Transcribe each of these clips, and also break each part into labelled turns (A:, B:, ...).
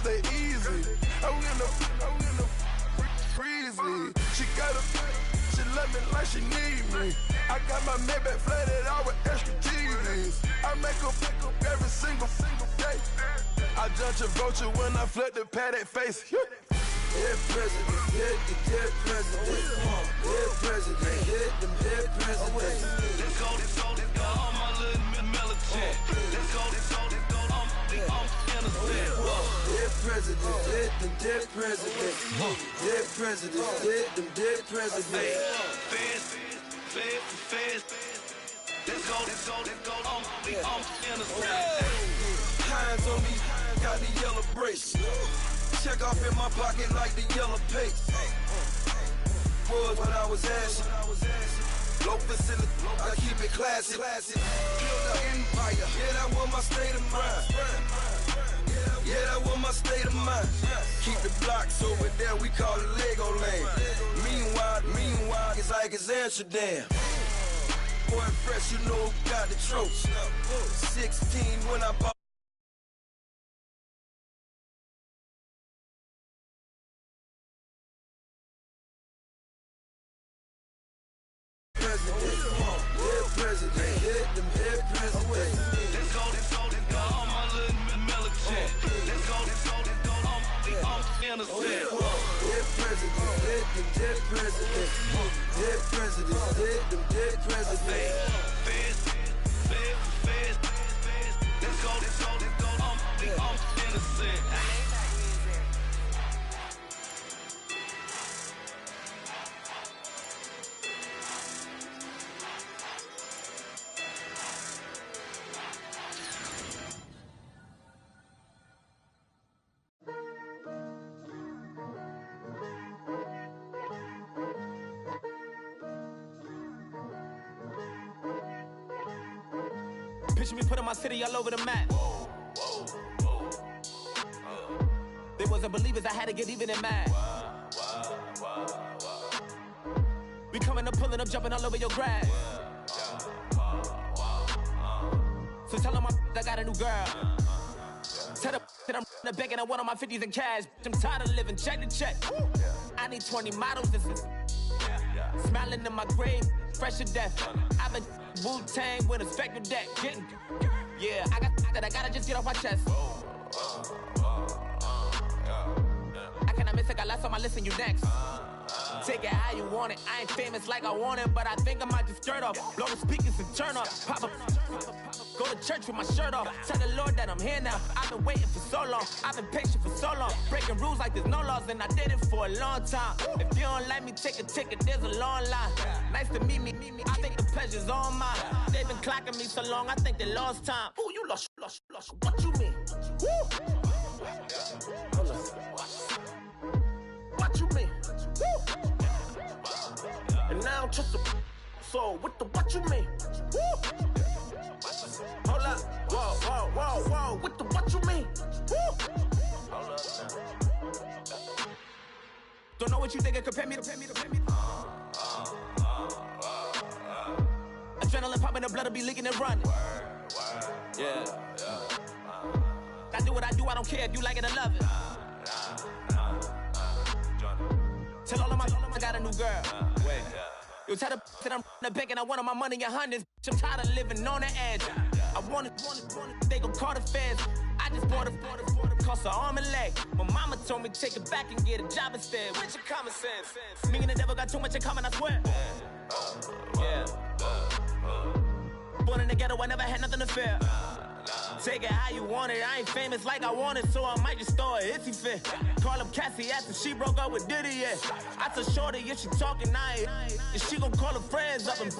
A: stay easy. I'm in the freezy. She love me like she need me. I got my Maybach flooded out with extra cheese. I make her pick up every single day. I judge a vulture when I flip the paddock face. Dead president, hit the dead president. Dead president, hit them dead president.
B: Let's go, all my little militant. Let's go, I'm innocent.
A: Dead president, hit them dead president. Dead president, hit them dead president.
B: Fast. Let's go, I'm innocent.
A: Hands on me, got the yellow brace. Check off in my pocket like the yellow paste. Was when I was ashy. Low facility, I keep it classy. Build an empire, yeah, that was my state of mind. Yeah, that was my state of mind. Keep the blocks over there, we call it Lego Land. Meanwhile, it's like it's Amsterdam. Boy, fresh, you know who got the tropes. 16 when I bought. President, hit them head president.
B: Let's go, all my little militant. Let's go, I'm innocent.
A: Dead president, hit them dead president. Dead president, hit them dead president.
B: Fast. Let's go, I'm innocent.
C: Picture me putting my city all over the map. They wasn't believers, I had to get even and mad. We coming up, pulling up, jumping all over your grass. So tell them I got a new girl. Tell them that I'm in the bank and I want all my 50s in cash. I'm tired of living check to check. I need 20 models, this is smiling in my grave, fresh to death. I've been Wu-Tang with a spectre deck. Yeah, I gotta just get off my chest. I cannot miss it, got lots on my list and you next. Take it how you want it. I ain't famous like I want it, but I think I might just skirt off. Blow the speakers and turn up. Pop up. Go to church with my shirt off. Tell the Lord that I'm here now. I've been waiting for so long. I've been patient for so long. Breaking rules like there's no laws, and I did it for a long time. If you don't like me, take a ticket. There's a long line. Nice to meet me. I think the pleasure's all mine. They've been clocking me so long, I think they lost time. Ooh, you lost. What you mean? Woo! What you mean? Woo! And now just the so what you mean? Woo! Hold up, whoa, what you mean? Woo! Hold up now. Don't know what you think, compare me to. Adrenaline popping, the blood will be leaking and running. Yeah. I do what I do, I don't care if you like it or love it. Tell all of my I got a new girl. Wait. Yo, tell the that I'm in the bank and I want all my money in hundreds. I'm tired of living on the edge. I want it, they gon' call the feds. I just bought a cost an arm and leg. My mama told me take it back and get a job instead. Where's your common sense? Me and the devil got too much in common, I swear. Yeah. Born in the ghetto, I never had nothing to fear. Take it how you want it. I ain't famous like I want it, so I might just throw a hissy fit. Call up Cassie after she broke up with Diddy, yeah. I told Shorty if she talking, and she gon' call her friends up and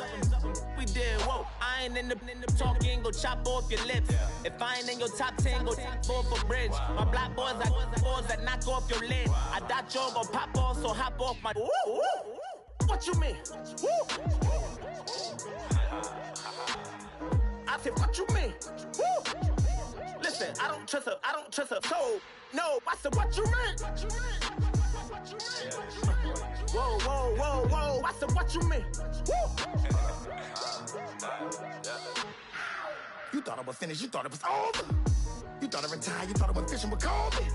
C: we did, whoa. I ain't in the talking, go chop off your lips. If I ain't in your top 10, go top 4 for bridge. My black boys like boys that knock off your lid. I thought y'all gon' pop off, so hop off my. What you mean? I said, what you mean? Woo! Listen, I don't trust her soul. No, I said, what you mean? Whoa, I said, what you mean? Woo!
D: You thought it was finished, you thought it was over. You thought it retired, you thought it was fishing with Kobe.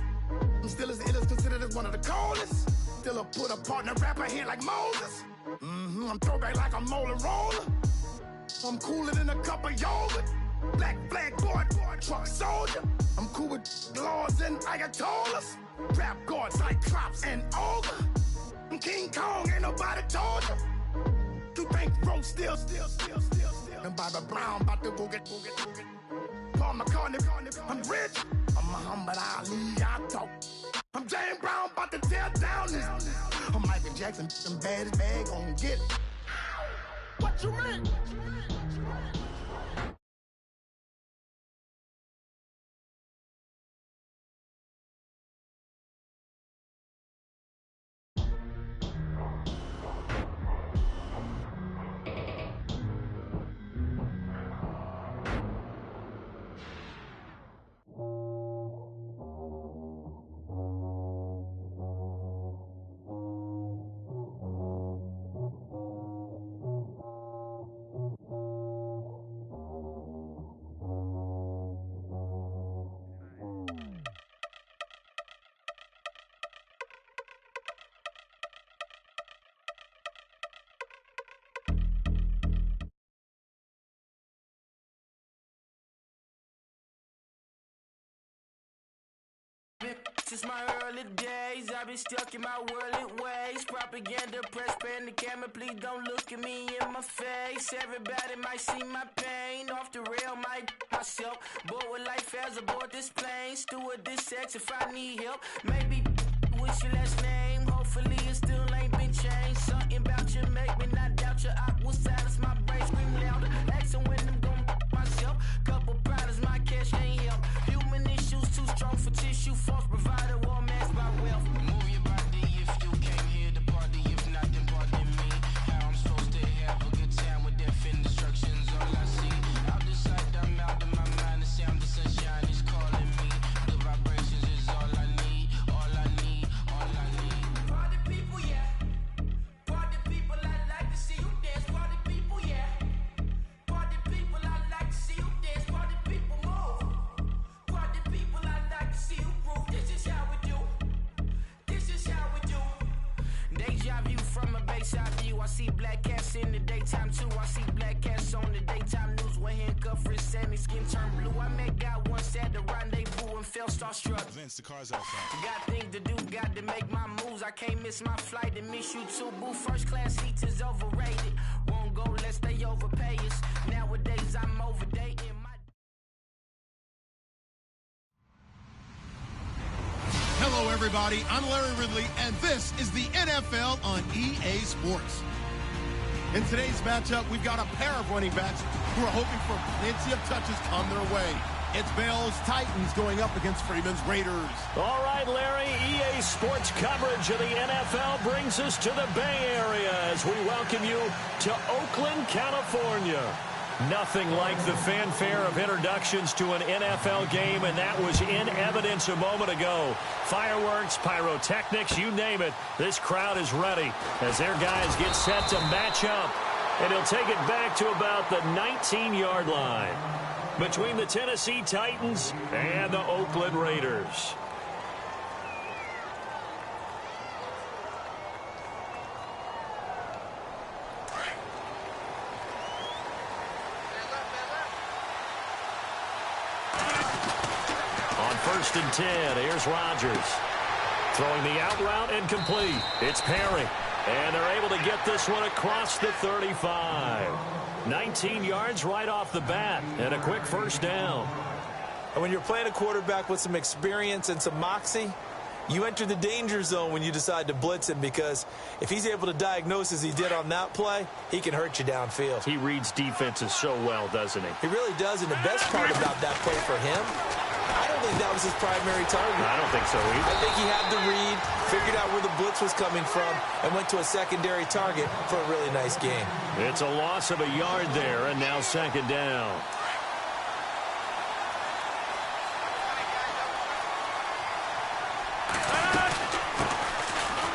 D: I'm still as ill as considered as one of the coldest. Still a put a partner rapper here like Moses. I'm throwback like a molar roller. I'm cooler than a cup of yogurt. Black flag boy, truck soldier. I'm cool with laws and ayatollahs. Rap god, cyclops and ogre. I'm King Kong, ain't nobody told you. You think road still. And Bobby Brown about to go get. Paul McCartney, I'm rich. I'm Muhammad Ali, I talk. I'm James Brown, about to tear down this. I'm Michael Jackson, some bad as bag, gon' get it. What you mean?
E: Since my early days, I've been stuck in my worldly ways. Propaganda, press, pan the camera, please don't look at me in my face. Everybody might see my pain, off the rail, might myself. Bored with life as aboard this plane. Steward this sex if I need help. Maybe what's your last name? Hopefully it still ain't been changed. Something about you make me not doubt you. I will silence my brain, scream louder. Asking when I'm gon' myself. Couple problems, my cash ain't help. Human issues too strong for tissue. False provider, war mask by wealth. Move your body if you came here to party. If not, then pardon me. How I'm supposed to have a good time with death and destruction's all I see. Out the sight, I'm out of my mind. The sound, the sunshine is calling me. The vibrations is all I need. All I need, all I need. Party people, yeah. Party people, I like to see you dance. Party people, yeah. Party people, I like to see you dance. Party people, move. Party people, I like to see you groove. This is how we do. This is how we do. Deja view from a bayside view. I see black cats in the daytime too. I see black cats on the daytime news. When handcuff wrist and his skin turned blue. I met God once at the rendezvous and felt starstruck.
F: Vince, the car's outside.
E: Got things to do, got to make my moves. I can't miss my flight and miss you too. Boo, first class seats is overrated. Won't go lest they overpay us. Nowadays I'm overdating my.
G: Hello, everybody. I'm Larry Ridley, and this is the NFL on EA Sports. In today's matchup, we've got a pair of running backs who are hoping for plenty of touches come their way. It's Bell's Titans going up against Freeman's Raiders.
H: All right, Larry, EA Sports coverage of the NFL brings us to the Bay Area as we welcome you to Oakland, California. Nothing like the fanfare of introductions to an NFL game, and that was in evidence a moment ago. Fireworks, pyrotechnics, you name it. This crowd is ready as their guys get set to match up. And he'll take it back to about the 19-yard line between the Tennessee Titans and the Oakland Raiders. First and 10, here's Rodgers. Throwing the out route and complete. It's Perry. And they're able to get this one across the 35. 19 yards right off the bat. And a quick first down.
I: When you're playing a quarterback with some experience and some moxie, you enter the danger zone when you decide to blitz him, because if he's able to diagnose as he did on that play, he can hurt you downfield.
H: He reads defenses so well, doesn't he?
I: He really does, and the best part about that play for him, I don't think that was his primary target.
H: I don't think so either.
I: I think he had the read, figured out where the blitz was coming from, and went to a secondary target for a really nice game.
H: It's a loss of a yard there, and now second down.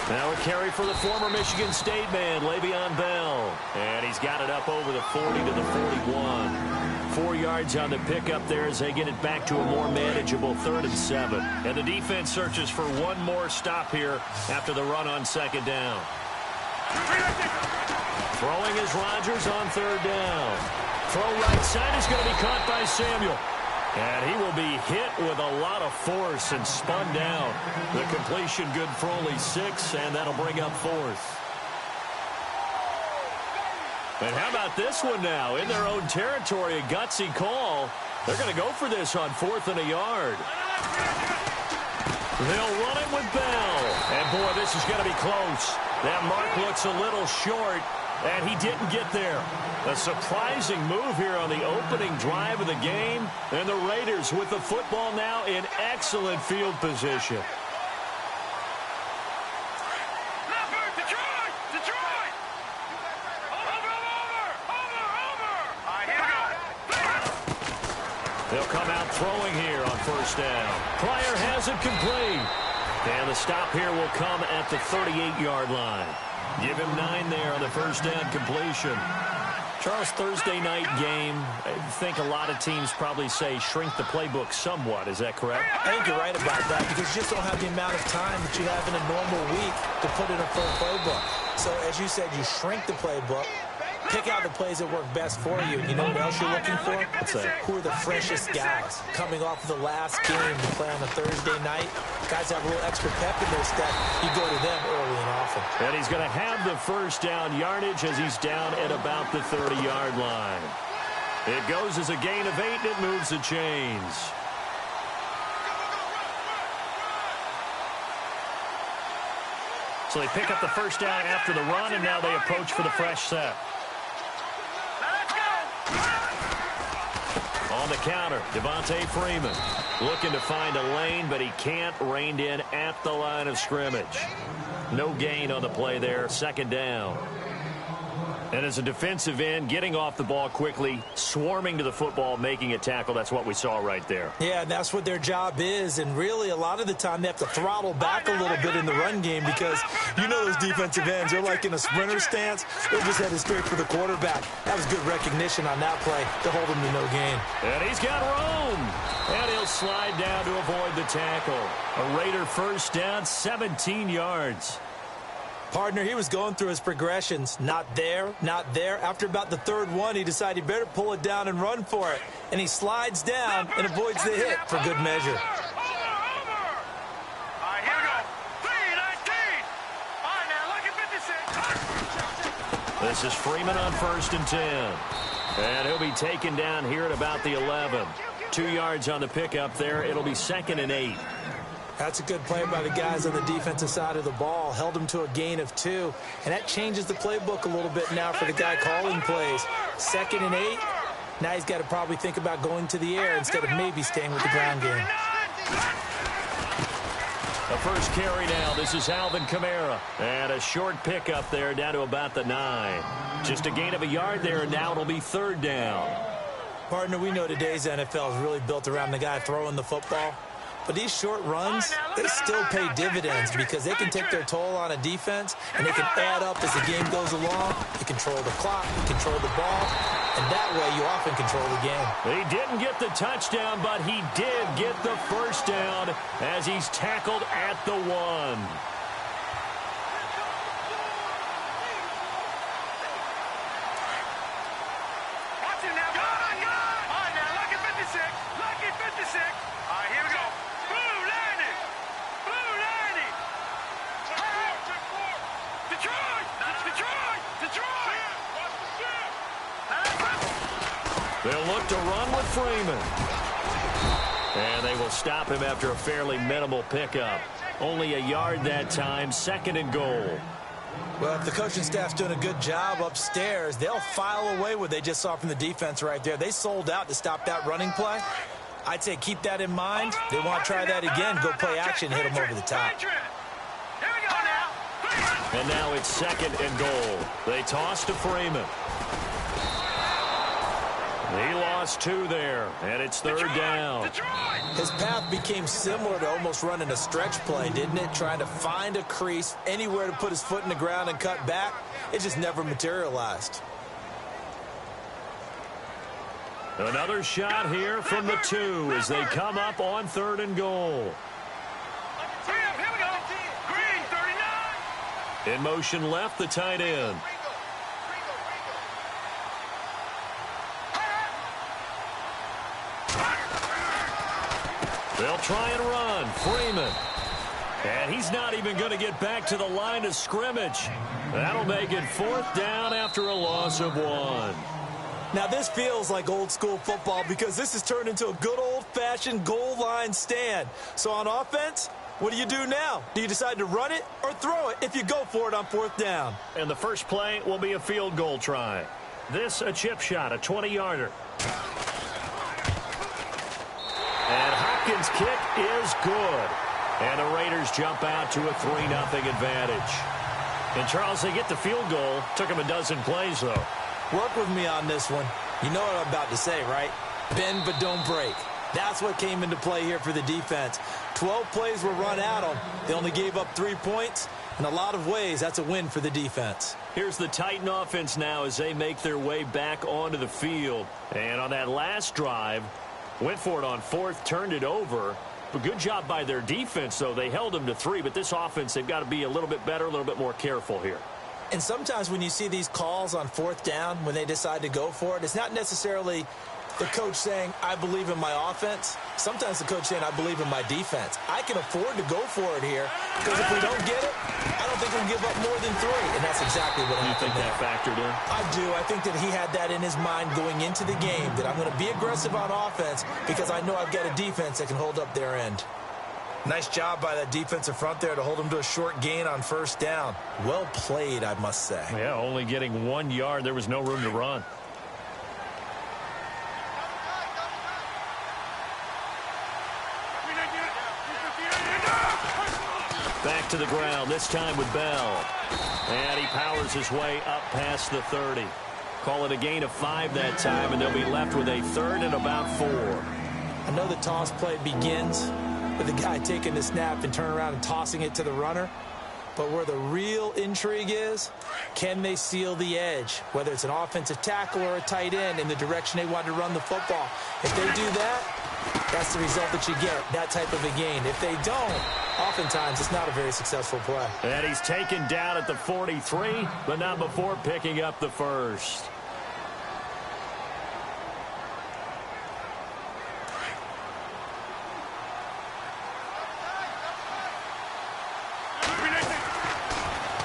H: Now a carry for the former Michigan State man, Le'Veon Bell. And he's got it up over the 40 to the 41. 4 yards on the pickup there as they get it back to a more manageable 3rd and 7. And the defense searches for one more stop here after the run on 2nd down. Throwing is Rodgers on 3rd down. Throw right side is going to be caught by Samuel. And he will be hit with a lot of force and spun down. The completion good for only 6, and that'll bring up 4th. And how about this one now? In their own territory, a gutsy call. They're going to go for this on 4th and a yard. They'll run it with Bell. And, boy, this is going to be close. That mark looks a little short, and he didn't get there. A surprising move here on the opening drive of the game. And the Raiders with the football now in excellent field position. They'll come out throwing here on 1st down. Pryor has it complete. And the stop here will come at the 38-yard line. Give him 9 there on the 1st down completion. Charles, Thursday night game, I think a lot of teams probably say shrink the playbook somewhat. Is that correct?
I: I think you're right about that because you just don't have the amount of time that you have in a normal week to put in a full playbook. So, as you said, you shrink the playbook. Pick out the plays that work best for you. You know what else you're looking for? Who are the freshest guys coming off of the last game to play on a Thursday night? Guys have a little extra pep in their step. You go to them early and often.
H: And he's going to have the 1st down yardage as he's down at about the 30-yard line. It goes as a gain of 8, and it moves the chains. So they pick up the 1st down after the run, and now they approach for the fresh set. On the counter, Devontae Freeman looking to find a lane, but he can't. Reined in at the line of scrimmage. No gain on the play there. 2nd down. And as a defensive end, getting off the ball quickly, swarming to the football, making a tackle. That's what we saw right there.
I: Yeah, that's what their job is. And really, a lot of the time, they have to throttle back a little bit in the run game because you know those defensive ends, they're like in a sprinter stance. They're just headed straight for the quarterback. That was good recognition on that play to hold him to no gain.
H: And he's got room. And he'll slide down to avoid the tackle. A Raider 1st down, 17 yards.
I: Partner, he was going through his progressions. Not there, not there. After about the 3rd one, he decided he better pull it down and run for it. And he slides down and avoids the hit for good measure.
H: This is Freeman on 1st and 10. And he'll be taken down here at about the 11. 2 yards on the pickup there. It'll be 2nd and 8.
I: That's a good play by the guys on the defensive side of the ball. Held him to a gain of 2. And that changes the playbook a little bit now for the guy calling plays. 2nd and 8. Now he's got to probably think about going to the air instead of maybe staying with the ground game.
H: The first carry now. This is Alvin Kamara. And a short pickup there down to about the 9. Just a gain of a yard there, and now it'll be 3rd down.
I: Partner, we know today's NFL is really built around the guy throwing the football. But these short runs, they still pay dividends because they can take their toll on a defense and they can add up as the game goes along. You control the clock, you control the ball, and that way you often control the game.
H: He didn't get the touchdown, but he did get the 1st down as he's tackled at the 1. They'll look to run with Freeman. And they will stop him after a fairly minimal pickup. Only a yard that time, 2nd and goal.
I: Well, if the coaching staff's doing a good job upstairs, they'll file away what they just saw from the defense right there. They sold out to stop that running play. I'd say keep that in mind. They want to try that again, go play action, hit them over the top.
H: And now it's 2nd and goal. They toss to Freeman. He lost 2 there, and it's 3rd down.
I: His path became similar to almost running a stretch play, didn't it? Trying to find a crease, anywhere to put his foot in the ground and cut back. It just never materialized.
H: Another shot here from the 2 as they come up on 3rd and goal. In motion left, the tight end. They'll try and run. Freeman. And he's not even going to get back to the line of scrimmage. That'll make it 4th down after a loss of 1.
I: Now, this feels like old-school football because this has turned into a good old-fashioned goal line stand. So on offense, what do you do now? Do you decide to run it or throw it if you go for it on 4th down?
H: And the first play will be a field goal try. This a chip shot, a 20-yarder. And Hopkins' kick is good. And the Raiders jump out to a 3-0 advantage. And, Charles, they get the field goal. Took them a dozen plays, though.
I: Work with me on this one. You know what I'm about to say, right? Bend but don't break. That's what came into play here for the defense. 12 plays were run at them. They only gave up 3 points. In a lot of ways, that's a win for the defense.
H: Here's the Titan offense now as they make their way back onto the field. And on that last drive, went for it on 4th, turned it over. But good job by their defense, though. They held them to 3, but this offense, they've got to be a little bit better, a little bit more careful here.
I: And sometimes when you see these calls on 4th down, when they decide to go for it, it's not necessarily the coach saying, I believe in my offense. Sometimes the coach saying, I believe in my defense. I can afford to go for it here because if we don't get it, I don't think we'll give up more than 3. And that's exactly what happened.
H: You think that factored in?
I: I do. I think that he had that in his mind going into the game, that I'm going to be aggressive on offense because I know I've got a defense that can hold up their end. Nice job by that defensive front there to hold him to a short gain on 1st down. Well played, I must say.
H: Yeah, only getting 1 yard. There was no room to run. Back to the ground, this time with Bell. And he powers his way up past the 30. Call it a gain of 5 that time, and they'll be left with a 3rd and about 4.
I: I know the toss play begins with the guy taking the snap and turning around and tossing it to the runner. But where the real intrigue is, can they seal the edge, whether it's an offensive tackle or a tight end, in the direction they want to run the football? If they do that, that's the result that you get, that type of a gain. If they don't, oftentimes it's not a very successful play.
H: And he's taken down at the 43, but not before picking up the 1st.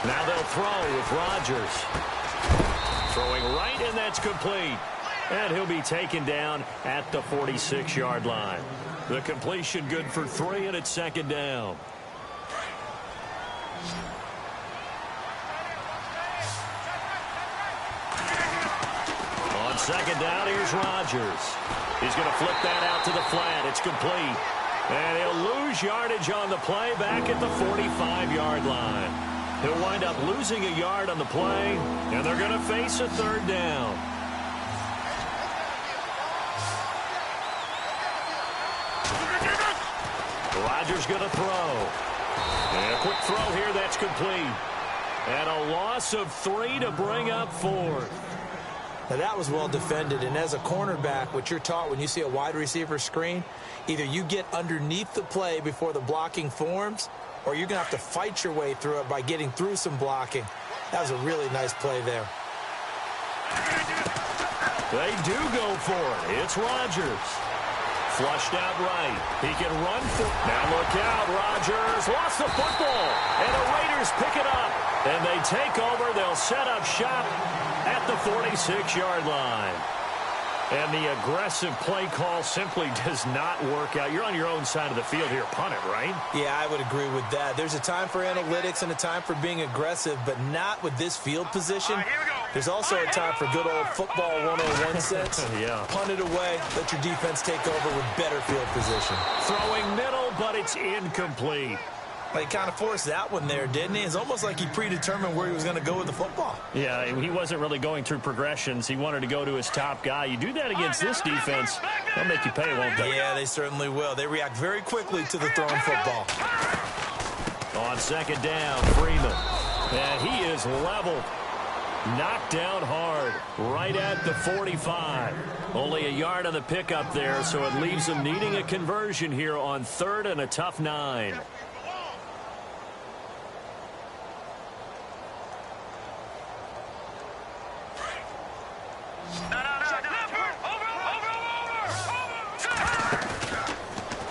H: Now they'll throw with Rodgers. Throwing right, and that's complete. And he'll be taken down at the 46-yard line. The completion good for 3, and it's 2nd down. On 2nd down, here's Rodgers. He's going to flip that out to the flat. It's complete. And he'll lose yardage on the play back at the 45-yard line. He'll wind up losing a yard on the play, and they're going to face a 3rd down. Rodgers going to throw. And a quick throw here, that's complete. And a loss of 3 to bring up 4th.
I: Now that was well defended, and as a cornerback, what you're taught when you see a wide receiver screen, either you get underneath the play before the blocking forms, or you're going to have to fight your way through it by getting through some blocking. That was a really nice play there.
H: They do go for it. It's Rodgers. Flushed out right. He can run for it. Now look out. Rodgers lost the football. And the Raiders pick it up. And they take over. They'll set up shop at the 46-yard line. And the aggressive play call simply does not work out. You're on your own side of the field here. Punt it, right?
I: Yeah, I would agree with that. There's a time for analytics and a time for being aggressive, but not with this field position. There's also a time for good old football 101 sense.
H: Yeah.
I: Punt it away. Let your defense take over with better field position.
H: Throwing middle, but it's incomplete.
I: Well, he kind of forced that one there, didn't he? It's almost like he predetermined where he was going to go with the football.
H: Yeah, he wasn't really going through progressions. He wanted to go to his top guy. You do that against this defense, they'll make you pay, won't they?
I: Yeah, they certainly will. They react very quickly to the thrown football.
H: On 2nd down, Freeman. And he is leveled. Knocked down hard, right at the 45. Only a yard on the pickup there, so it leaves them needing a conversion here on 3rd and a tough 9.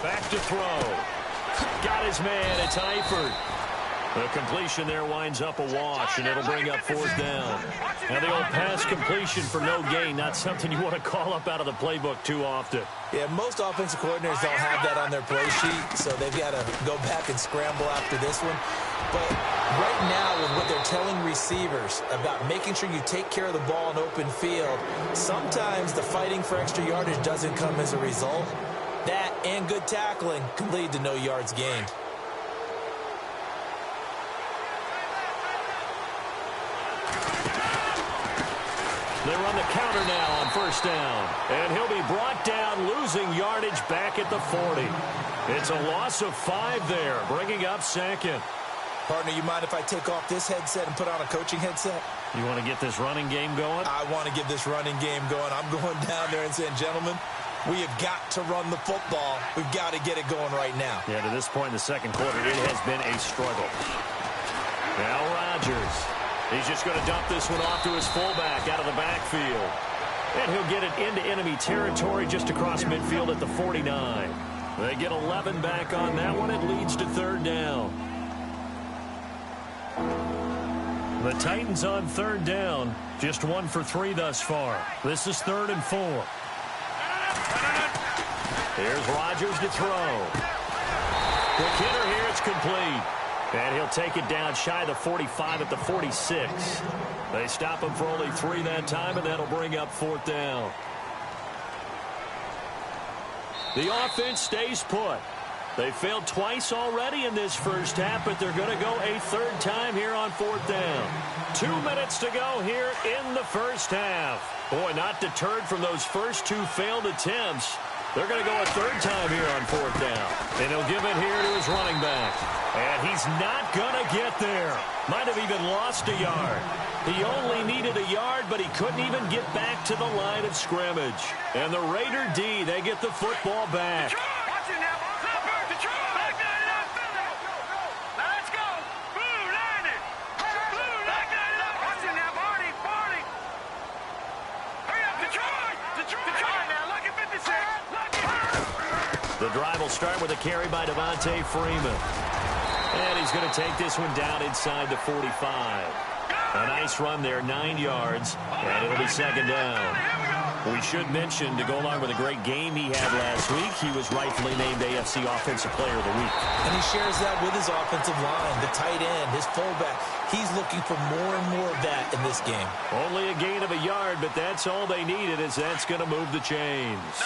H: Back to throw. Got his man. It's Eifert. The completion there winds up a wash, and it'll bring up 4th down. Now, the old pass completion for no gain, not something you want to call up out of the playbook too often.
I: Yeah, most offensive coordinators don't have that on their play sheet, so they've got to go back and scramble after this one. But right now, with what they're telling receivers about making sure you take care of the ball in open field, sometimes the fighting for extra yardage doesn't come as a result. That and good tackling can lead to no yards gained.
H: They run the counter now on 1st down. And he'll be brought down, losing yardage back at the 40. It's a loss of 5 there, bringing up 2nd.
I: Partner, you mind if I take off this headset and put on a coaching headset?
H: You want to get this running game going?
I: I want to get this running game going. I'm going down there and saying, gentlemen, we have got to run the football. We've got to get it going right now.
H: Yeah, to this point in the 2nd quarter, it has been a struggle. Now Rodgers. He's just going to dump this one off to his fullback out of the backfield. And he'll get it into enemy territory just across midfield at the 49. They get 11 back on that one. It leads to 3rd down. The Titans on 3rd down. Just 1 for 3 thus far. This is 3rd and 4. Here's Rodgers to throw. Quick hitter here. It's complete. And he'll take it down shy of the 45 at the 46. They stop him for only 3 that time, and that'll bring up 4th down. The offense stays put. They failed twice already in this first half, but they're going to go a 3rd time here on 4th down. 2 minutes to go here in the first half. Boy, not deterred from those first 2 failed attempts. They're going to go a 3rd time here on 4th down. And he'll give it here to his running back. And he's not going to get there. Might have even lost a yard. He only needed a yard, but he couldn't even get back to the line of scrimmage. And the Raider D, they get the football back. The drive will start with a carry by Devontae Freeman. And he's going to take this one down inside the 45. A nice run there, 9 yards, and it'll be 2nd down. We should mention, to go along with a great game he had last week, he was rightfully named AFC Offensive Player of the Week.
I: And he shares that with his offensive line, the tight end, his fullback. He's looking for more and more of that in this game.
H: Only a gain of a yard, but that's all they needed, as that's going to move the chains.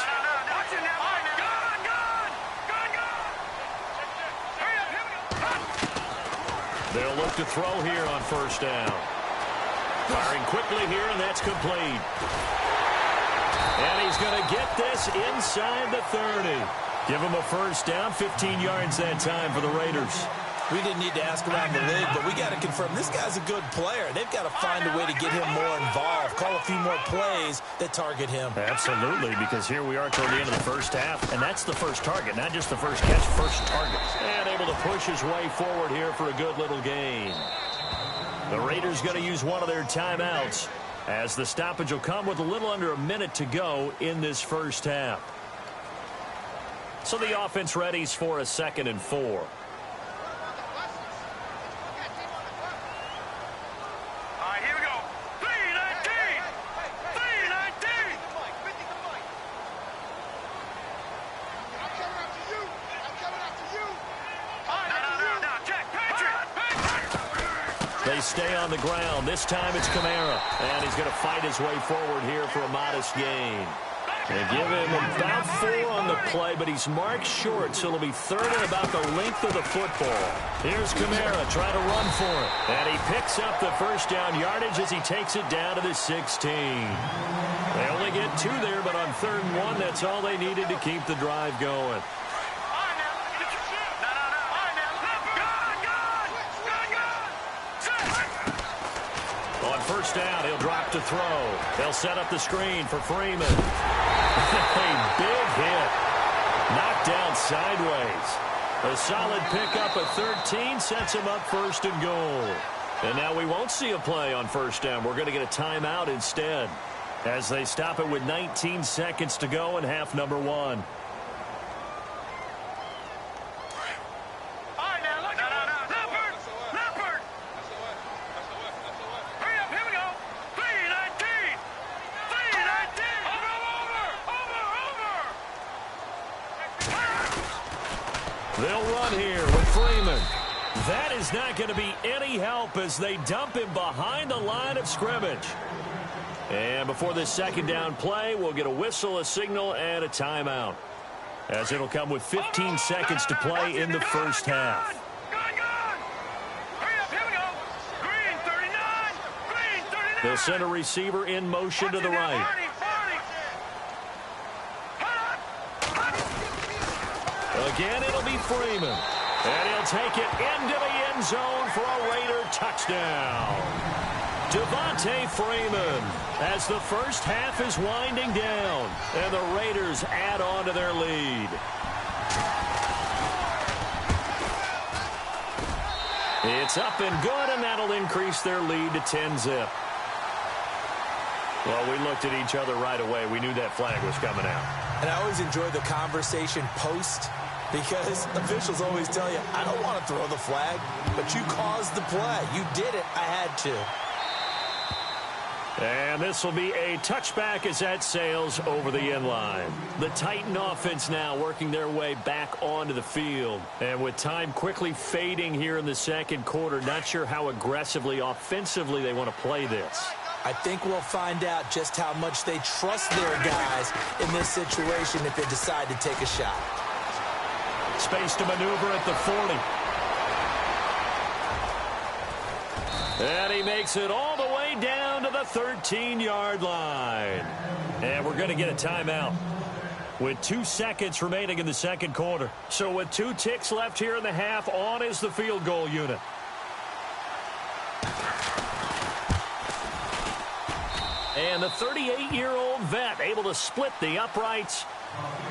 H: They'll look to throw here on 1st down. Firing quickly here, and that's complete. And he's going to get this inside the 30. Give him a 1st down, 15 yards that time for the Raiders.
I: We didn't need to ask around the league, but we got to confirm this guy's a good player. They've got to find a way to get him more involved, call a few more plays that target him.
H: Absolutely, because here we are toward the end of the first half, and that's the first target, not just the first catch, first target. And able to push his way forward here for a good little gain. The Raiders going to use one of their timeouts, as the stoppage will come with a little under a minute to go in this first half. So the offense readies for a 2nd and 4. They stay on the ground. This time it's Kamara. And he's going to fight his way forward here for a modest gain. They give him about 4 on the play, but he's marked short, so it'll be 3rd and about the length of the football. Here's Kamara trying to run for it. And he picks up the 1st down yardage as he takes it down to the 16. They only get 2 there, but on 3rd and 1, that's all they needed to keep the drive going. first down. He'll drop to throw. They'll set up the screen for Freeman. A big hit. Knocked down sideways. A solid pickup of 13 sets him up first and goal. And now we won't see a play on first down. We're going to get a timeout instead as they stop it with 19 seconds to go in half number 1. They'll run here with Freeman. That is not going to be any help as they dump him behind the line of scrimmage. And before this second down play, we'll get a whistle, a signal, and a timeout, as it'll come with 15 seconds to play in the first half. They'll send a receiver in motion to the right. Again, it'll be Freeman. And he'll take it into the end zone for a Raider touchdown. Devontae Freeman as the first half is winding down. And the Raiders add on to their lead. It's up and good, and that'll increase their lead to 10-zip. Well, we looked at each other right away. We knew that flag was coming out.
I: And I always enjoy the conversation post, because officials always tell you, I don't want to throw the flag, but you caused the play. You did it. I had to.
H: And this will be a touchback as that sails over the end line. The Titan offense now working their way back onto the field. And with time quickly fading here in the second quarter, not sure how aggressively, offensively they want to play this.
I: I think we'll find out just how much they trust their guys in this situation if they decide to take a shot.
H: Space to maneuver at the 40. And he makes it all the way down to the 13-yard line. And we're going to get a timeout with 2 seconds remaining in the second quarter. So with 2 ticks left here in the half, on is the field goal unit. And the 38-year-old vet able to split the uprights.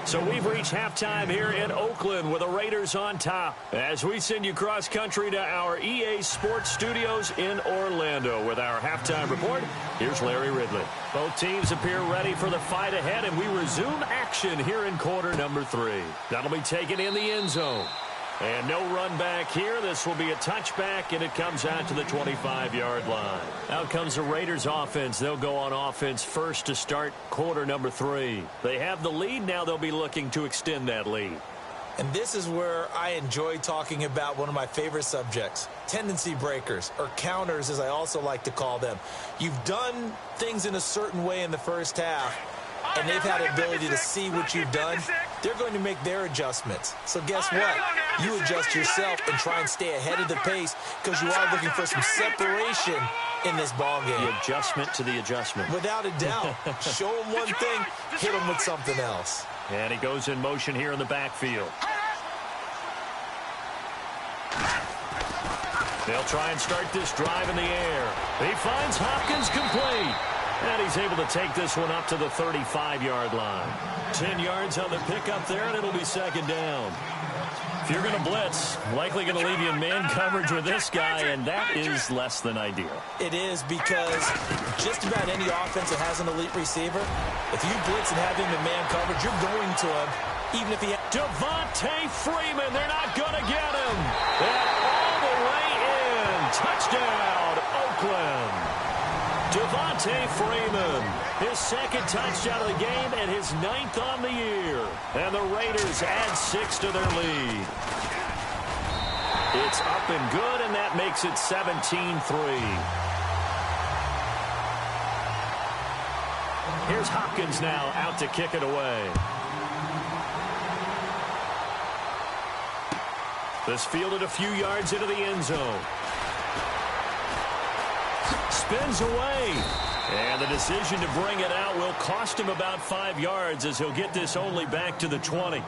H: So we've reached halftime here in Oakland with the Raiders on top as we send you cross-country to our EA Sports Studios in Orlando with our halftime report. Here's Larry Ridley. Both teams appear ready for the fight ahead, and we resume action here in quarter number 3. That'll be taken in the end zone. And no run back here. This will be a touchback, and it comes out to the 25-yard line. Out comes the Raiders offense. They'll go on offense first to start quarter number 3. They have the lead. Now they'll be looking to extend that lead.
I: And this is where I enjoy talking about one of my favorite subjects, tendency breakers, or counters as I also like to call them. You've done things in a certain way in the first half, and they've had the ability to see what you've done. They're going to make their adjustments. So guess what? You adjust yourself and try and stay ahead of the pace because you are looking for some separation in this ball game.
H: The adjustment to the adjustment.
I: Without a doubt. Show them one thing, hit them with something else.
H: And he goes in motion here in the backfield. They'll try and start this drive in the air. He finds Hopkins complete. And he's able to take this one up to the 35-yard line. 10 yards on the pickup there, and it'll be second down. If you're going to blitz, likely going to leave you in man coverage with this guy, and that is less than ideal.
I: It is, because just about any offense that has an elite receiver, if you blitz and have him in man coverage, you're going to him, even if he...
H: Devontae Freeman, they're not going to get him. And all the way in. Touchdown, Oakland. Devontae Freeman, his second touchdown of the game and his 9th on the year. And the Raiders add 6 to their lead. It's up and good, and that makes it 17-3. Here's Hopkins now out to kick it away. This fielded a few yards into the end zone. Spins away. And the decision to bring it out will cost him about 5 yards as he'll get this only back to the 20.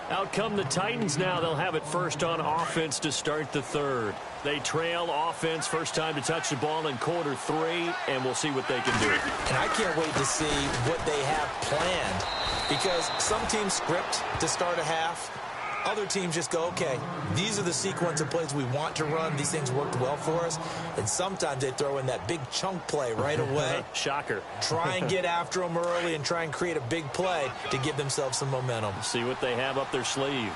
H: Out come the Titans now. They'll have it first on offense to start the third. They trail offense, first time to touch the ball in quarter 3, and we'll see what they can do.
I: And I can't wait to see what they have planned, because some teams script to start a half. Other teams just go, okay, these are the sequence of plays we want to run. These things worked well for us. And sometimes they throw in that big chunk play right away.
H: Shocker.
I: Try and get after them early and try and create a big play to give themselves some momentum.
H: See what they have up their sleeve.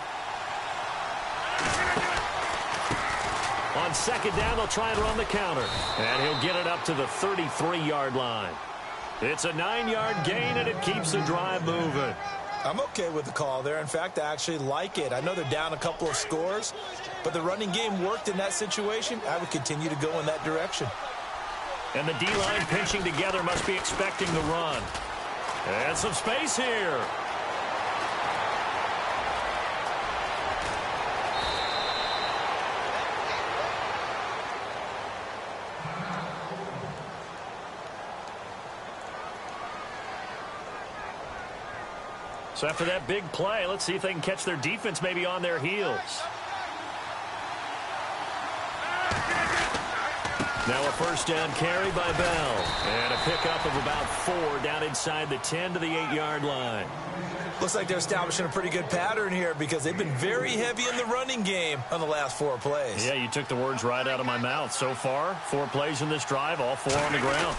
H: On second down, they'll try and run the counter. And he'll get it up to the 33-yard line. It's a 9-yard gain, and it keeps the drive moving.
I: I'm okay with the call there. In fact, I actually like it. I know they're down a couple of scores, but the running game worked in that situation. I would continue to go in that direction.
H: And the D-line pinching together must be expecting the run. And some space here. So after that big play, let's see if they can catch their defense maybe on their heels. Now a first down carry by Bell. And a pickup of about 4 down inside the 10 to the 8-yard line.
I: Looks like they're establishing a pretty good pattern here, because they've been very heavy in the running game on the last 4 plays.
H: Yeah, you took the words right out of my mouth. So far, 4 plays in this drive, all 4 on the ground.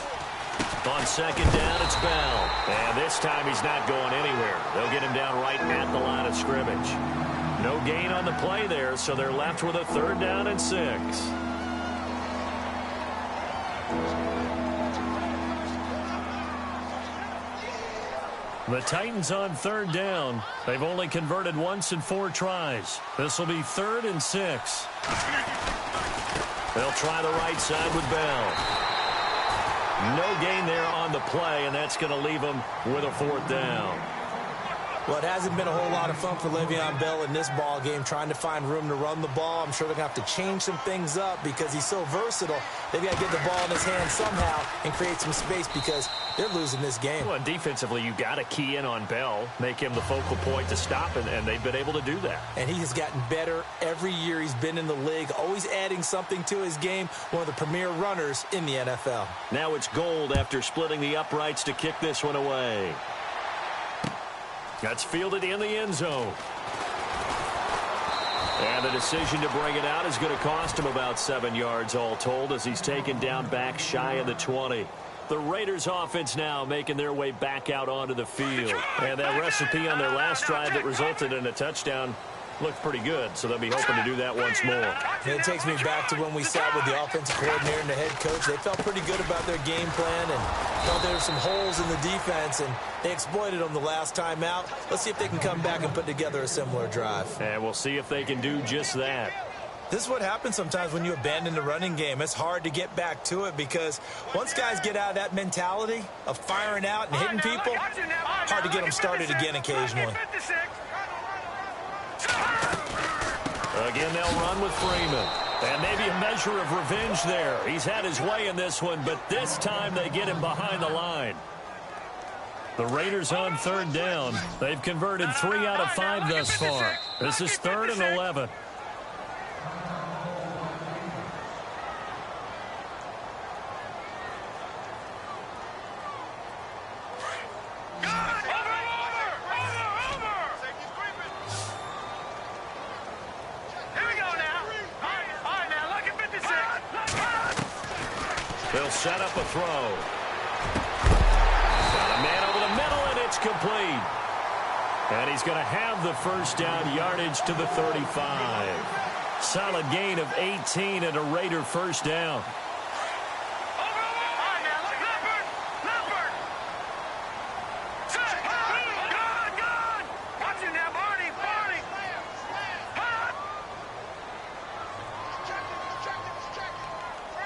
H: On second down, it's Bell. And this time he's not going anywhere. They'll get him down right at the line of scrimmage. No gain on the play there, so they're left with a 3rd down and 6. The Titans on 3rd down. They've only converted once in 4 tries. This will be 3rd and 6. They'll try the right side with Bell. No gain there on the play, and that's going to leave them with a 4th down.
I: Well, it hasn't been a whole lot of fun for Le'Veon Bell in this ball game, trying to find room to run the ball. I'm sure they're going to have to change some things up, because he's so versatile. They've got to get the ball in his hands somehow and create some space, because they're losing this game.
H: Well, defensively, you got to key in on Bell, make him the focal point to stop, and they've been able to do that.
I: And he has gotten better every year he's been in the league, always adding something to his game, one of the premier runners in the NFL.
H: Now it's Gold after splitting the uprights to kick this one away. That's fielded in the end zone. And the decision to bring it out is going to cost him about 7 yards all told, as he's taken down back shy of the 20. The Raiders offense now making their way back out onto the field. And that recipe on their last drive that resulted in a touchdown looked pretty good, so they'll be hoping to do that once more.
I: And it takes me back to when we sat with the offensive coordinator and the head coach. They felt pretty good about their game plan and felt there were some holes in the defense, and they exploited them the last time out. Let's see if they can come back and put together a similar drive.
H: And we'll see if they can do just that.
I: This is what happens sometimes when you abandon the running game. It's hard to get back to it, because once guys get out of that mentality of firing out and hitting people, hard to get them started again occasionally.
H: Again, they'll run with Freeman. And maybe a measure of revenge there. He's had his way in this one, but this time they get him behind the line. The Raiders on 3rd down. They've converted 3 out of 5 thus far. This is 3rd and 11. They'll set up a throw. Got a man over the middle, and it's complete. And he's going to have the first down yardage to the 35. Solid gain of 18 and a Raider first down.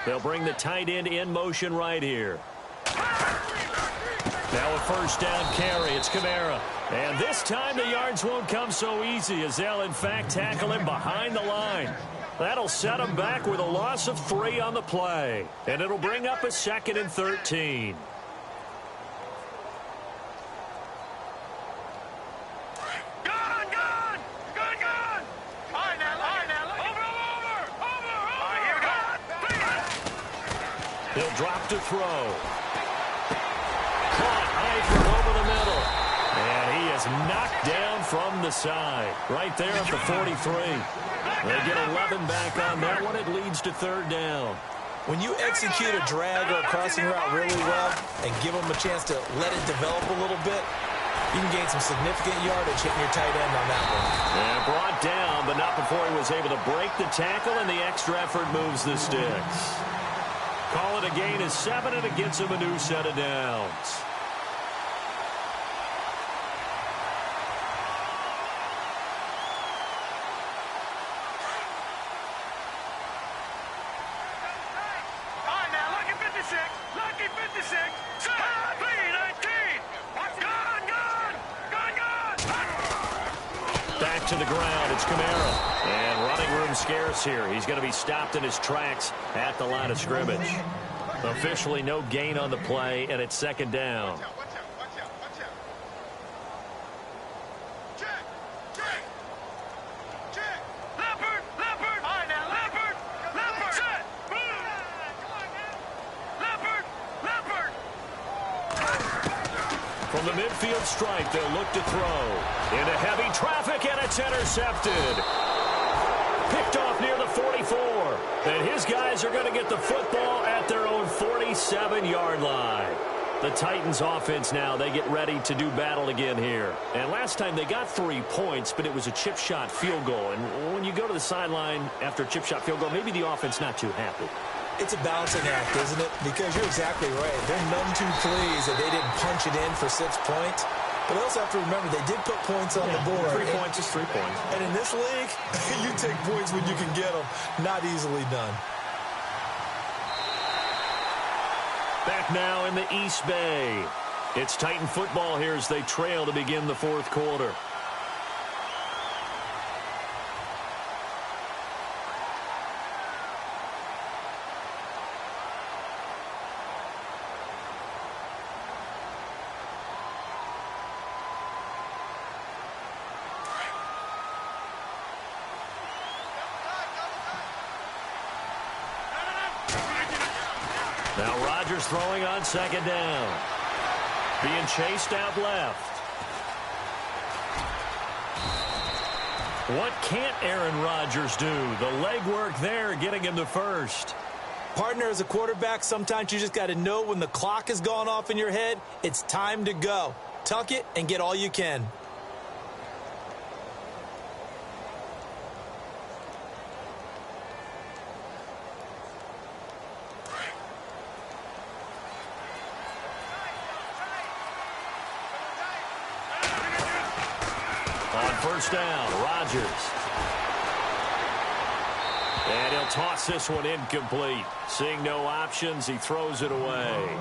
H: They'll bring the tight end in motion right here. Now a first down carry. It's Kamara. And this time the yards won't come so easy, as they'll in fact tackle him behind the line. That'll set him back with a loss of 3 on the play. And it'll bring up a 2nd and 13. He'll drop to throw. Caught high from over the middle. And he is knocked down from the side. Right there at the 43. They get 11 back on that one. It leads to third down.
I: When you execute a drag or a crossing route really well and give them a chance to let it develop a little bit, you can gain some significant yardage hitting your tight end on that one.
H: And brought down, but not before he was able to break the tackle, and the extra effort moves the sticks. Call it a gain of 7, and it gets him a new set of downs. To the ground, it's Kamara. And running room scarce here. He's going to be stopped in his tracks at the line of scrimmage. Officially no gain on the play, and it's second down. From the midfield stripe, they'll look to throw. Into heavy traffic, and it's intercepted. Picked off near the 44. And his guys are going to get the football at their own 47-yard line. The Titans offense now, they get ready to do battle again here. And last time they got 3 points, but it was a chip shot field goal. And when you go to the sideline after a chip shot field goal, maybe the offense not too happy.
I: It's a balancing act, isn't it? Because you're exactly right. They're none too pleased that they didn't punch it in for 6 points. But they also have to remember they did put points on the board.
H: 3 points is 3 points.
I: And in this league, you take points when you can get them. Not easily done.
H: Back now in the East Bay. It's Titan football here as they trail to begin the fourth quarter. Now Rodgers throwing on second down. Being chased out left. What can't Aaron Rodgers do? The legwork there getting him the first.
I: Partner, as a quarterback, sometimes you just got to know when the clock has gone off in your head, it's time to go. Tuck it and get all you can.
H: First down, Rodgers. And he'll toss this one incomplete. Seeing no options, he throws it away.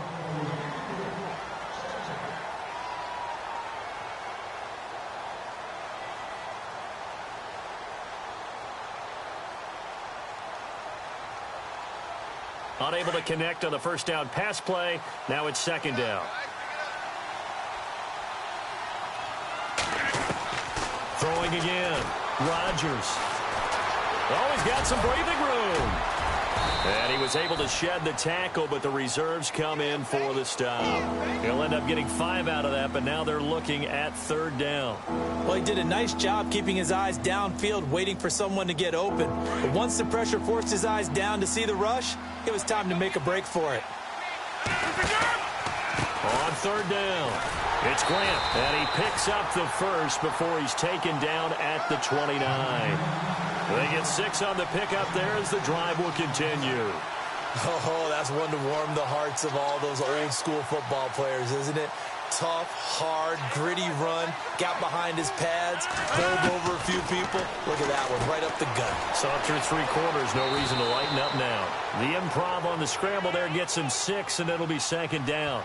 H: Unable to connect on the first down pass play. Now it's second down. Throwing again. Rodgers. Oh, he's got some breathing room. And he was able to shed the tackle, but the reserves come in for the stop. He'll end up getting 5 out of that, but now they're looking at third down.
I: Well, he did a nice job keeping his eyes downfield, waiting for someone to get open. But once the pressure forced his eyes down to see the rush, it was time to make a break for it.
H: On third down, it's Grant, and he picks up the first before he's taken down at the 29. They get 6 on the pickup there as the drive will continue.
I: Oh, that's one to warm the hearts of all those old school football players, isn't it? Tough, hard, gritty run, got behind his pads, bowled over a few people. Look at that one, right up the gut.
H: Saw through 3 quarters, no reason to lighten up now. The improv on the scramble there gets him 6, and it'll be second down.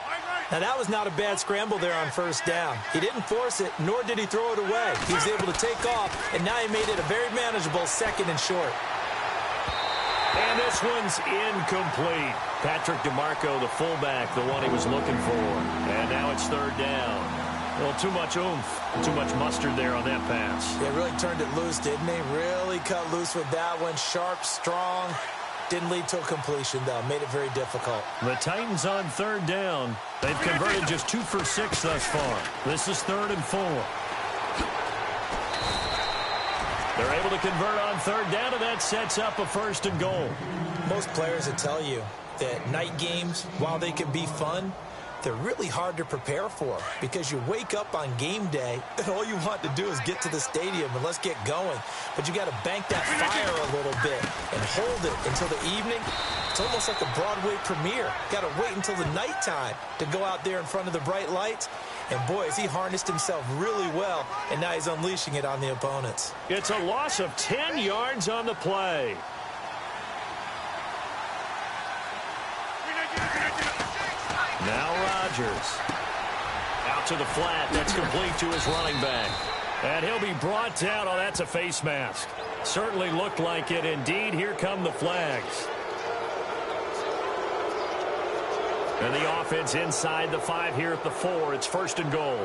I: Now, that was not a bad scramble there on first down. He didn't force it, nor did he throw it away. He was able to take off, and now he made it a very manageable second and short.
H: And this one's incomplete. Patrick DeMarco, the fullback, the one he was looking for. And now it's third down. Well, too much oomph, too much mustard there on that pass.
I: Yeah, really turned it loose, didn't he? Really cut loose with that one. Sharp, strong. Didn't lead to a completion, though. Made it very difficult.
H: The Titans on third down. They've converted just 2 for 6 thus far. This is 3rd and 4. They're able to convert on third down, and that sets up a 1st and goal.
I: Most players will tell you that night games, while they can be fun, they're really hard to prepare for because you wake up on game day and all you want to do is get to the stadium and let's get going. But you got to bank that fire a little bit and hold it until the evening. It's almost like a Broadway premiere. Got to wait until the nighttime to go out there in front of the bright lights. And boy, has he harnessed himself really well, and now he's unleashing it on the opponents.
H: It's a loss of 10 yards on the play. Now Rodgers. Out to the flat. That's complete to his running back. And he'll be brought down. Oh, that's a face mask. Certainly looked like it. Indeed, here come the flags. And the offense inside the 5 here at the 4. It's 1st and goal.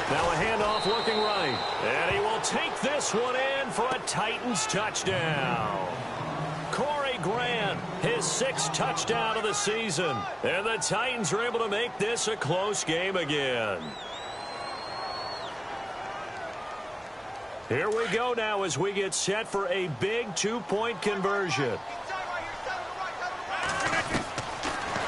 H: Now a handoff looking right. And he will take this one in for a Titans touchdown. Grant, his 6th touchdown of the season. And the Titans are able to make this a close game again. Here we go now as we get set for a big 2-point conversion.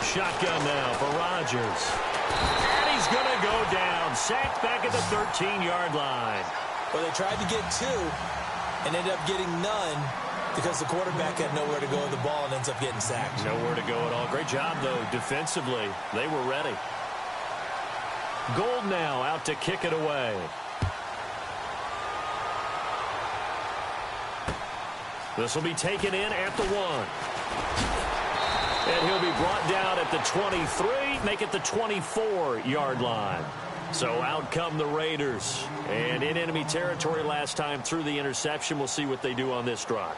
H: Shotgun now for Rodgers. And he's going to go down. Sacked back at the 13-yard line.
I: Well, they tried to get 2 and ended up getting none, because the quarterback had nowhere to go with the ball and ends up getting sacked.
H: Nowhere to go at all. Great job, though, defensively. They were ready. Gold now out to kick it away. This will be taken in at the 1. And he'll be brought down at the 23, make it the 24-yard line. So out come the Raiders. And in enemy territory last time through the interception. We'll see what they do on this drive.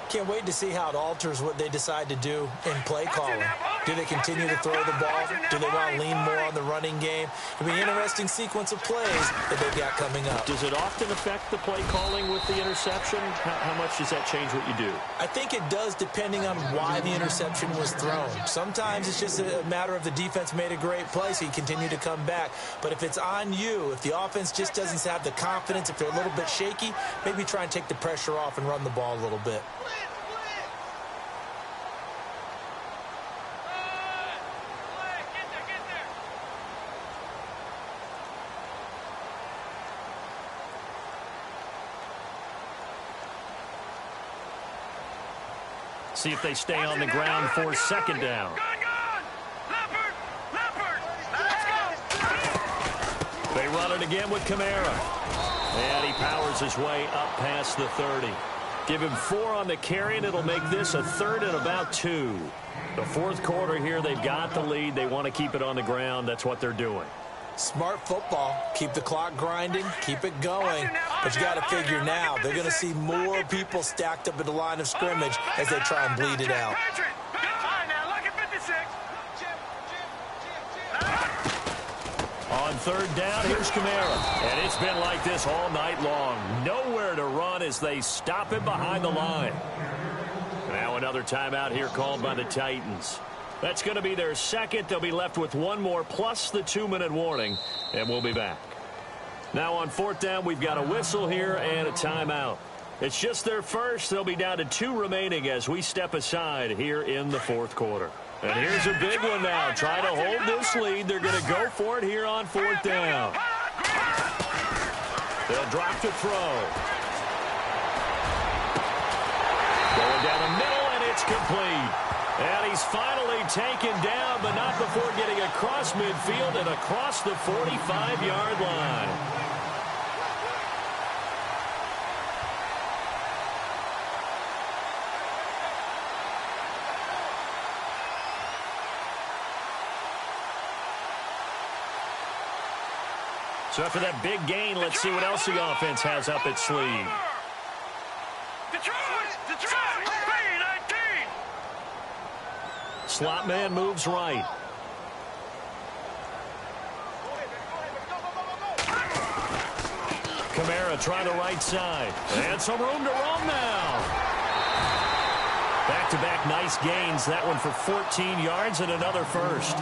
I: Can't wait to see how it alters what they decide to do in play calling. Do they continue to throw the ball? Do they want to lean more on the running game? It'll be an interesting sequence of plays that they've got coming up.
H: Does it often affect the play calling with the interception? How much does that change what you do?
I: I think it does, depending on why the interception was thrown. Sometimes it's just a matter of the defense made a great play, so you continue to come back. But if it's on you, if the offense just doesn't have the confidence, if they're a little bit shaky, maybe try and take the pressure off and run the ball a little bit.
H: See if they stay on the ground for 2nd down. They run it again with Kamara. And he powers his way up past the 30. Give him 4 on the carry, and it'll make this a 3rd and about 2. The 4th quarter here, they've got the lead. They want to keep it on the ground. That's what they're doing.
I: Smart football. Keep the clock grinding. Keep it going. But you got to figure now, they're going to see more people stacked up at the line of scrimmage as they try and bleed it out.
H: On 3rd down, here's Kamara. And it's been like this all night long. Nowhere to run as they stop him behind the line. Now another timeout here called by the Titans. That's going to be their 2nd. They'll be left with 1 more plus the 2-minute warning, and we'll be back. Now on 4th down, we've got a whistle here and a timeout. It's just their 1st. They'll be down to 2 remaining as we step aside here in the 4th quarter. And here's a big one now. Try to hold this lead. They're going to go for it here on 4th down. They'll drop to throw. Going down the middle, and it's complete. And he's finally taken down, but not before getting across midfield and across the 45-yard line. So after that big gain, let's see what else the offense has up its sleeve. Slot man moves right. Kamara trying the right side. And some room to roam now. Back-to-back nice gains. That one for 14 yards and another first.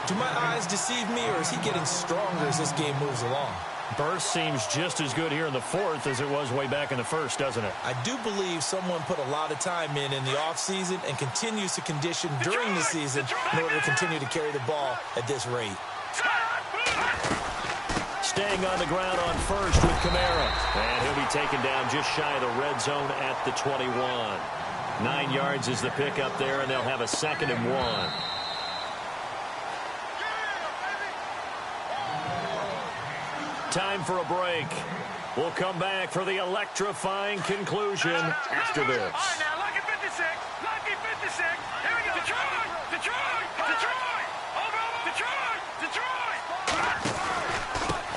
I: Do my eyes deceive me, or is he getting stronger as this game moves along?
H: Burst seems just as good here in the fourth as it was way back in the first, doesn't it?
I: I do believe someone put a lot of time in the offseason and continues to condition during the season in order to continue to carry the ball at this rate.
H: Staying on the ground on first with Kamara. And he'll be taken down just shy of the red zone at the 21. 9 yards is the pickup there, and they'll have a 2nd and 1. Time for a break. We'll come back for the electrifying conclusion after this.
B: All right, now, lucky 56. Lucky 56. Here we go. Detroit. Detroit. Detroit. Over. Detroit. Detroit.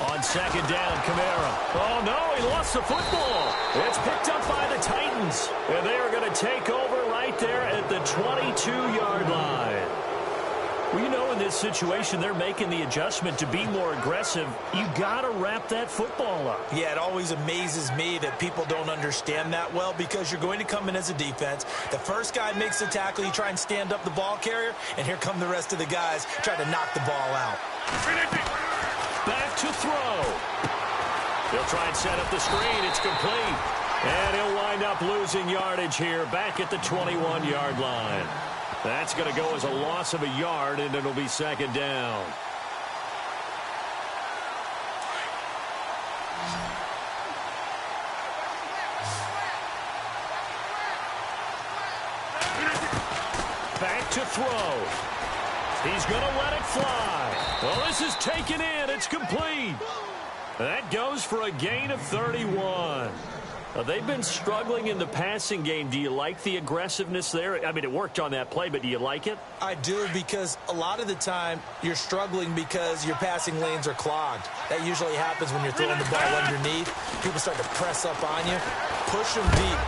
H: On 2nd down, Kamara. Oh, no, he lost the football. It's picked up by the Titans. And they are going to take over right there at the 22-yard line. Well, you know, in this situation, they're making the adjustment to be more aggressive. You got to wrap that football up.
I: Yeah, it always amazes me that people don't understand that well, because you're going to come in as a defense. The first guy makes the tackle, you try and stand up the ball carrier, and here come the rest of the guys trying to knock the ball out.
H: Back to throw. He'll try and set up the screen. It's complete. And he'll wind up losing yardage here back at the 21-yard line. That's going to go as a loss of a yard, and it'll be 2nd down. Back to throw. He's going to let it fly. Well, this is taken in. It's complete. That goes for a gain of 31. They've been struggling in the passing game. Do you like the aggressiveness there? I mean, it worked on that play, but do you like it?
I: I do, because a lot of the time you're struggling because your passing lanes are clogged. That usually happens when you're throwing the ball underneath. People start to press up on you. Push them deep.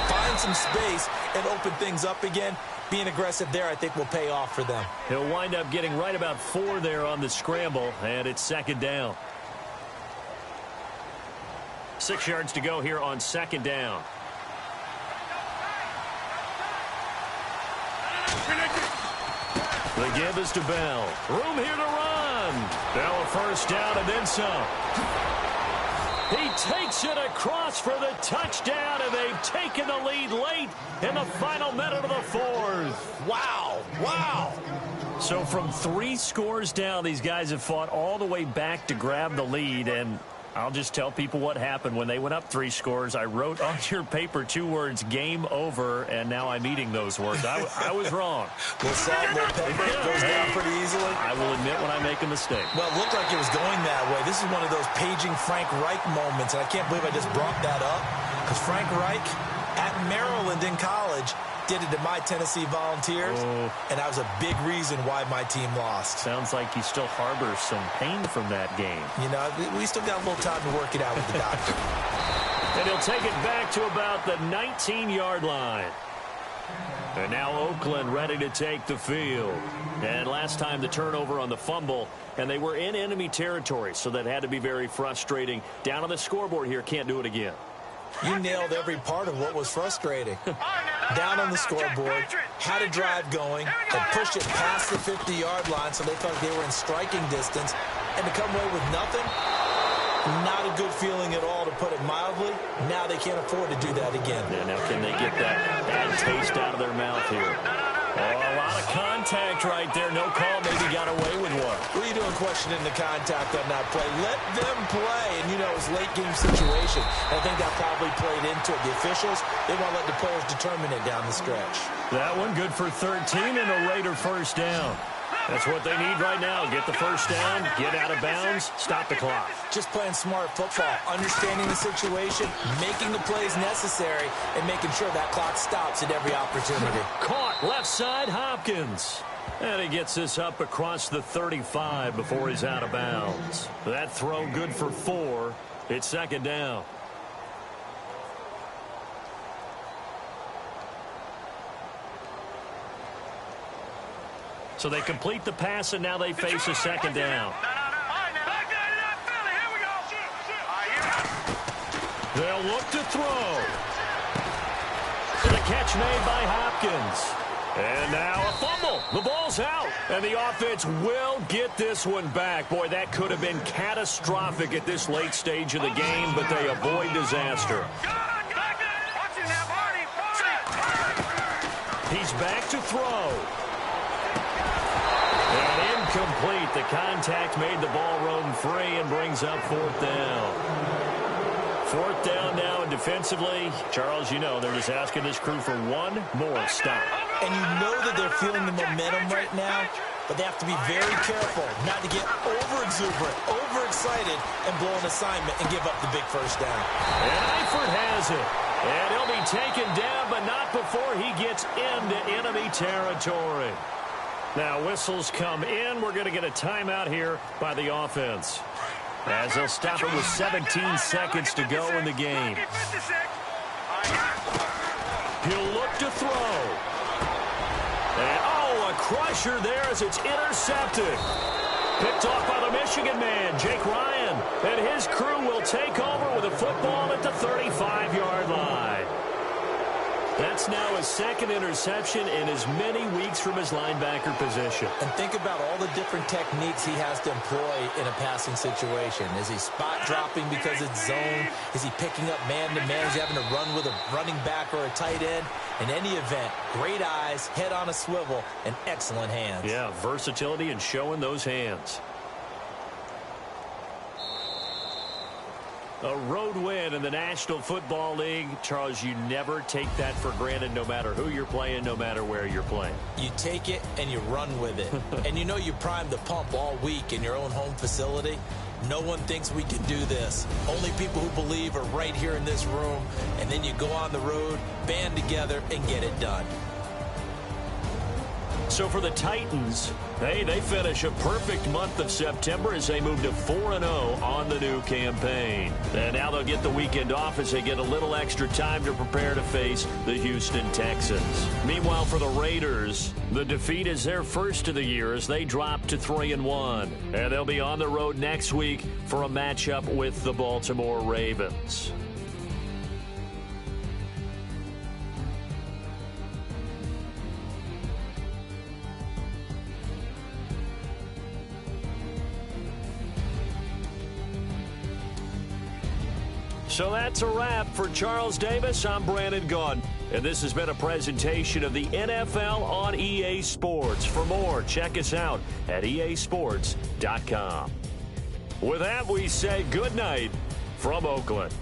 I: Find some space and open things up again. Being aggressive there, I think, will pay off for them.
H: He'll wind up getting right about 4 there on the scramble, and it's 2nd down. 6 yards to go here on 2nd down. The give is to Bell. Room here to run. Bell a first down and then some. He takes it across for the touchdown, and they've taken the lead late in the final minute of the 4th.
I: Wow. Wow.
H: So from 3 scores down, these guys have fought all the way back to grab the lead, and I'll just tell people what happened when they went up 3 scores. I wrote on your paper 2 words, game over, and now I'm eating those words. I was wrong.
I: Little salt, little pepper, goes down pretty easily.
H: I will admit when I make a mistake.
I: Well, it looked like it was going that way. This is one of those paging Frank Reich moments, and I can't believe I just brought that up, because Frank Reich at Maryland in college did it to my Tennessee Volunteers, and that was a big reason why my team lost.
H: Sounds like you still harbor some pain from that game.
I: You know, we still got a little time to work it out with the doctor.
H: And he'll take it back to about the 19-yard line. And now Oakland ready to take the field. And last time the turnover on the fumble, and they were in enemy territory, so that had to be very frustrating. Down on the scoreboard here, can't do it again.
I: You nailed every part of what was frustrating. Down on the scoreboard, had a drive going, and pushed it past the 50-yard line so they thought they were in striking distance, and to come away with nothing, not a good feeling at all, to put it mildly. Now they can't afford to do that again.
H: Yeah, now can they get that bad taste out of their mouth here? Oh, a lot of contact right there. No call. Maybe got away with one.
I: What are you doing questioning the contact on that play? Let them play. And, you know, it was a late-game situation. I think that probably played into it. The officials, they want to let the players determine it down the stretch.
H: That one good for 13 and a Raider first down. That's what they need right now. Get the first down, get out of bounds, stop the clock.
I: Just playing smart football, understanding the situation, making the plays necessary, and making sure that clock stops at every opportunity.
H: Caught left side, Hopkins. And he gets this up across the 35 before he's out of bounds. That throw good for 4. It's 2nd down. So they complete the pass, and now they face a 2nd down. They'll look to throw. The catch made by Hopkins. And now a fumble. The ball's out. And the offense will get this one back. Boy, that could have been catastrophic at this late stage of the game, but they avoid disaster. He's back to throw. And incomplete. The contact made the ball roam free and brings up fourth down. Fourth down now, and defensively, Charles, you know, they're just asking this crew for one more stop.
I: And you know that they're feeling the momentum right now, but they have to be very careful not to get over-exuberant, overexcited, and blow an assignment and give up the big first down.
H: And Eifert has it. And he'll be taken down, but not before he gets into enemy territory. Now, whistles come in. We're going to get a timeout here by the offense, as they'll stop it with 17 seconds to go in the game. He'll look to throw. And, oh, a crusher there as it's intercepted. Picked off by the Michigan man, Jake Ryan. And his crew will take over with a football at the 35-yard line. That's now his second interception in as many weeks from his linebacker position.
I: And think about all the different techniques he has to employ in a passing situation. Is he spot dropping because it's zone? Is he picking up man-to-man? Is he having to run with a running back or a tight end? In any event, great eyes, head on a swivel, and excellent hands.
H: Yeah, versatility and showing those hands. A road win in the National Football League. Charles, you never take that for granted no matter who you're playing, no matter where you're playing.
I: You take it and you run with it. And you know you primed the pump all week in your own home facility. No one thinks we can do this. Only people who believe are right here in this room. And then you go on the road, band together, and get it done.
H: So for the Titans, hey, they finish a perfect month of September as they move to 4-0 on the new campaign. And now they'll get the weekend off as they get a little extra time to prepare to face the Houston Texans. Meanwhile, for the Raiders, the defeat is their first of the year as they drop to 3-1. And they'll be on the road next week for a matchup with the Baltimore Ravens. So that's a wrap. For Charles Davis, I'm Brandon Gaudin. And this has been a presentation of the NFL on EA Sports. For more, check us out at easports.com. With that, we say good night from Oakland.